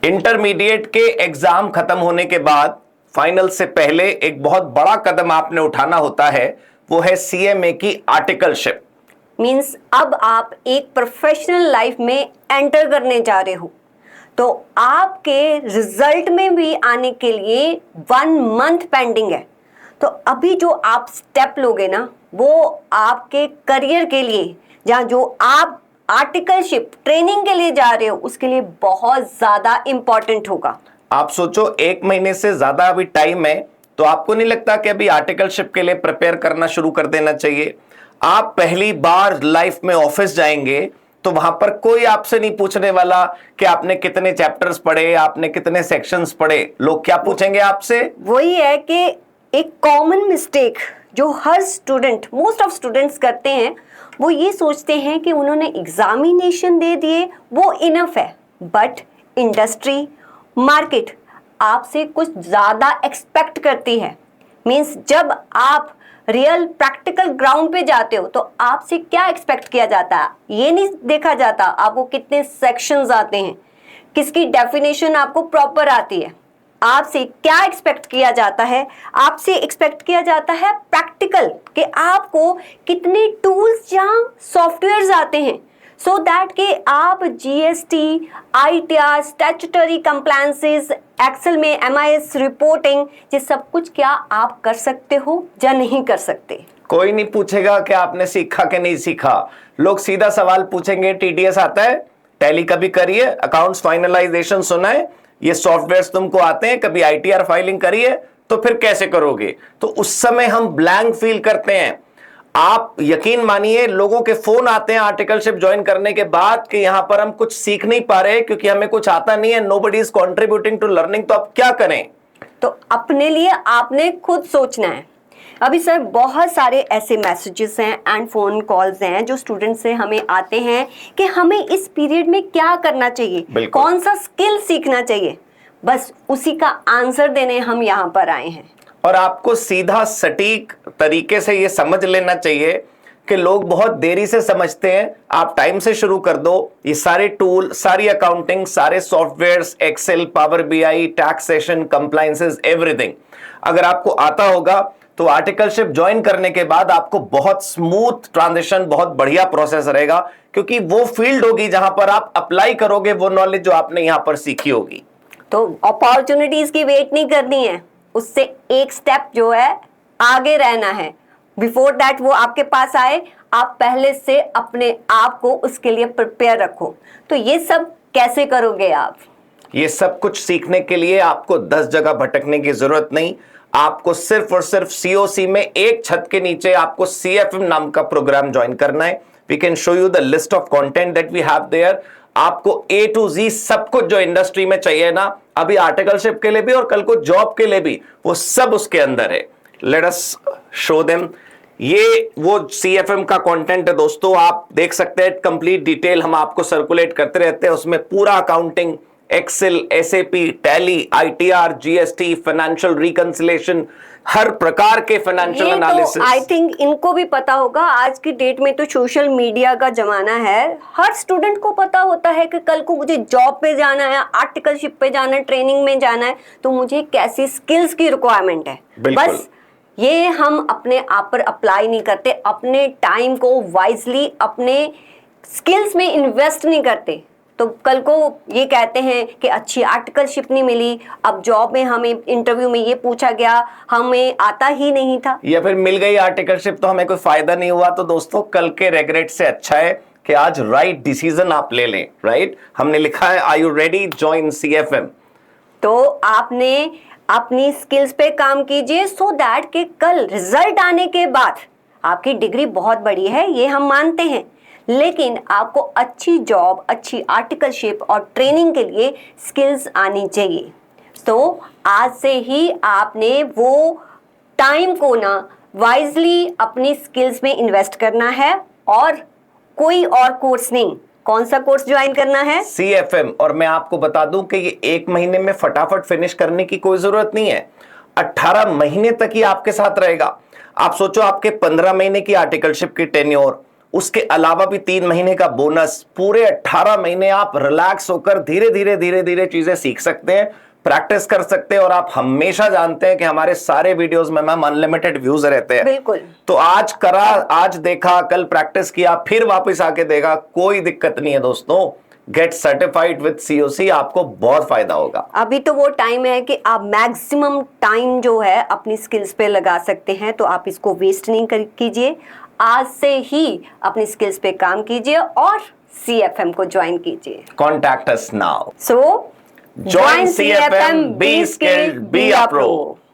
Intermediate के exam खत्म होने के बाद फाइनल से पहले एक बहुत बड़ा कदम आपने उठाना होता है, वो है सीएमए की आर्टिकलशिप। मीन्स अब आप एक प्रोफेशनल लाइफ में एंटर करने जा रहे हो, तो आपके रिजल्ट में भी आने के लिए 1 मंथ पेंडिंग है। तो अभी जो आप स्टेप लोगे ना, वो आपके करियर के लिए, जहाँ जो आप आर्टिकलशिप ट्रेनिंग के लिए जा रहे हो, उसके लिए बहुत ज़्यादा इम्पॉर्टेंट होगा। आप सोचो 1 महीने से ज्यादा अभी टाइम है, तो आपको नहीं लगता कि अभी आर्टिकलशिप के लिए प्रिपेयर करना शुरू कर देना चाहिए? आप पहली बार लाइफ में ऑफिस जाएंगे तो वहां पर कोई आपसे नहीं पूछने वाला कि आपने कितने चैप्टर्स पढ़े, आपने कितने सेक्शंस पढ़े। लोग क्या पूछेंगे आपसे? वही है कि एक कॉमन मिस्टेक जो हर स्टूडेंट, मोस्ट ऑफ स्टूडेंट्स करते हैं, वो ये सोचते हैं कि उन्होंने एग्जामिनेशन दे दिए, वो इनफ है। बट इंडस्ट्री, मार्केट आपसे कुछ ज़्यादा एक्सपेक्ट करती है। मीन्स जब आप रियल प्रैक्टिकल ग्राउंड पे जाते हो तो आपसे क्या एक्सपेक्ट किया जाता है, ये नहीं देखा जाता आपको कितने सेक्शंस आते हैं, किसकी डेफिनेशन आपको प्रॉपर आती है। आपसे क्या एक्सपेक्ट किया जाता है? आपसे एक्सपेक्ट किया जाता है प्रैक्टिकल, कि आपको कितने टूल्स या सॉफ्टवेयर्स आते हैं, सो दैट कि आप GST, ITR, statutory compliances, Excel में एमआईएस रिपोर्टिंग, ये सब कुछ क्या आप कर सकते हो या नहीं कर सकते। कोई नहीं पूछेगा कि आपने सीखा कि नहीं सीखा। लोग सीधा सवाल पूछेंगे, टीडीएस आता है, टैली कभी करिए, अकाउंट्स फाइनलाइजेशन सुना है, ये सॉफ्टवेयर्स तुमको आते हैं, कभी आईटीआर फाइलिंग करिए, तो फिर कैसे करोगे? तो उस समय हम ब्लैंक फील करते हैं। आप यकीन मानिए, लोगों के फोन आते हैं आर्टिकलशिप ज्वाइन करने के बाद कि यहां पर हम कुछ सीख नहीं पा रहे क्योंकि हमें कुछ आता नहीं है, nobody is contributing to learning. तो अब क्या करें? तो अपने लिए आपने खुद सोचना है। अभी सर बहुत सारे ऐसे मैसेजेस हैं एंड फ़ोन कॉल्स हैं जो स्टूडेंट से हमें आते हैं कि हमें इस पीरियड में क्या करना चाहिए, कौन सा स्किल सीखना चाहिए। बस उसी का आंसर देने हम यहाँ पर आए हैं। और आपको सीधा सटीक तरीके से ये समझ लेना चाहिए कि लोग बहुत देरी से समझते हैं। आप टाइम से शुरू कर दो। ये सारे टूल, सारी अकाउंटिंग, सारे softwares, Excel, power BI, taxation, compliances, everything अगर आपको आता होगा तो आर्टिकलशिप ज्वाइन करने के बाद आपको बहुत स्मूथ ट्रांजिशन, बहुत बढ़िया प्रोसेस रहेगा, क्योंकि वो फील्ड होगी जहां पर आप अप्लाई करोगे वो नॉलेज जो आपने यहां पर सीखी होगी। तो अपॉर्चुनिटीज की वेट नहीं करनी है, उससे एक स्टेप जो है आगे रहना है। बिफोर दैट वो आपके पास आए, आप पहले से अपने आप को उसके लिए प्रिपेयर रखो। तो ये सब कैसे करोगे आप? ये सब कुछ सीखने के लिए आपको 10 जगह भटकने की जरूरत नहीं। आपको सिर्फ और सिर्फ सीओसी में एक छत के नीचे आपको सीएफएम नाम का प्रोग्राम ज्वाइन करना है। We can show you the list of content that we have there. आपको ए टू जी सब कुछ जो इंडस्ट्री में चाहिए ना, अभी आर्टिकलशिप के लिए भी और कल को जॉब के लिए भी, वो सब उसके अंदर है। Let us show them. ये वो सीएफएम का कंटेंट है दोस्तों, आप देख सकते हैं। कंप्लीट डिटेल हम आपको सर्कुलेट करते रहते हैं। उसमें पूरा accounting, Excel, SAP, Tally, ITR, GST, financial reconciliation, हर प्रकार के फाइनेंशियल एनालिसिस। आई थिंक इनको भी पता होगा। आज की डेट में तो सोशल मीडिया का जमाना है, हर स्टूडेंट को पता होता है कि कल को मुझे जॉब पे जाना है, आर्टिकलशिप पे जाना है, ट्रेनिंग में जाना है, तो मुझे कैसी स्किल्स की रिक्वायरमेंट है। बस ये हम अपने आप पर अप्लाई नहीं करते, अपने टाइम को वाइजली अपने स्किल्स में इन्वेस्ट नहीं करते, तो कल को ये कहते हैं कि अच्छी आर्टिकलशिप नहीं मिली, अब जॉब में हमें इंटरव्यू में ये पूछा गया, हमें आता ही नहीं था, या फिर मिल गई आर्टिकलशिप तो हमें कोई फायदा नहीं हुआ। तो दोस्तों, कल के रेग्रेट से अच्छा है कि आज राइट डिसीजन आप ले लें। राइट, हमने लिखा है, are you ready, join CFM. तो आपने अपनी स्किल्स पे काम कीजिए, सो दैट कि कल रिजल्ट आने के बाद आपकी डिग्री बहुत बड़ी है, ये हम मानते हैं, लेकिन आपको अच्छी जॉब, अच्छी आर्टिकलशिप और ट्रेनिंग के लिए स्किल्स आनी चाहिए। तो आज से ही आपने वो टाइम को ना वाइजली अपनी स्किल्स में इन्वेस्ट करना है, और कोई और कोर्स नहीं। कौन सा कोर्स ज्वाइन करना है? सीएफएम। और मैं आपको बता दूं कि ये 1 महीने में फटाफट फिनिश करने की कोई जरूरत नहीं है, 18 महीने तक ही आपके साथ रहेगा। आप सोचो, आपके 15 महीने की आर्टिकलशिप की टेन्योर, उसके अलावा भी 3 महीने का बोनस, पूरे 18 महीने आप रिलैक्स होकर धीरे धीरे धीरे धीरे चीजें सीख सकते हैं, प्रैक्टिस कर सकते हैं। और आप हमेशा जानते हैं कि हमारे सारे वीडियोस में मैम अनलिमिटेड व्यूज रहते हैं। बिल्कुल। तो आज करा, आज देखा, कल प्रैक्टिस किया, फिर वापस आके देखा, कोई दिक्कत नहीं है दोस्तों। गेट सर्टिफाइड विद COC, आपको बहुत फायदा होगा। अभी तो वो टाइम है कि आप मैक्सिमम टाइम जो है अपनी स्किल्स पे लगा सकते हैं, तो आप इसको वेस्ट नहीं कीजिए। आज से ही अपनी स्किल्स पे काम कीजिए और CFM को ज्वाइन कीजिए। Contact us now. So Join CFM, be skilled, be a pro.